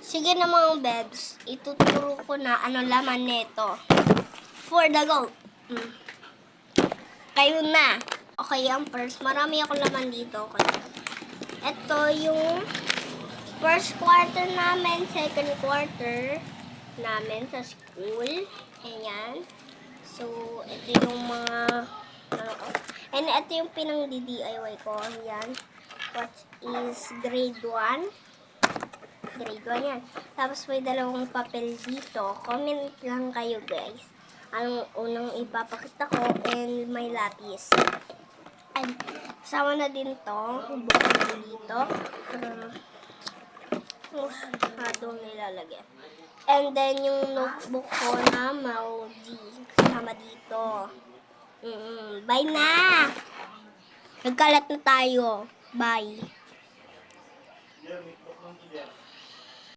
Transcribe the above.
Sige na mga bebs, ituturo ko na ano laman nito. For the go. Kayo na. Okay, ang first. Marami ako laman dito. Okay. Ito yung first quarter namin, second quarter namin sa school. Ayan. So, ito yung mga and ito yung pinang-DIY ko. Ayan. What is grade 1? Grade 1 yan. Tapos may dalawang papel dito. Comment lang kayo guys. Anong unang ipapakita ko and may lapis. And sama na din to. Bukod dito. Masyadong nilalagyan. And then yung notebook ko na Maudi. Kasama dito. Bye na! Nagkalat na tayo. Bye.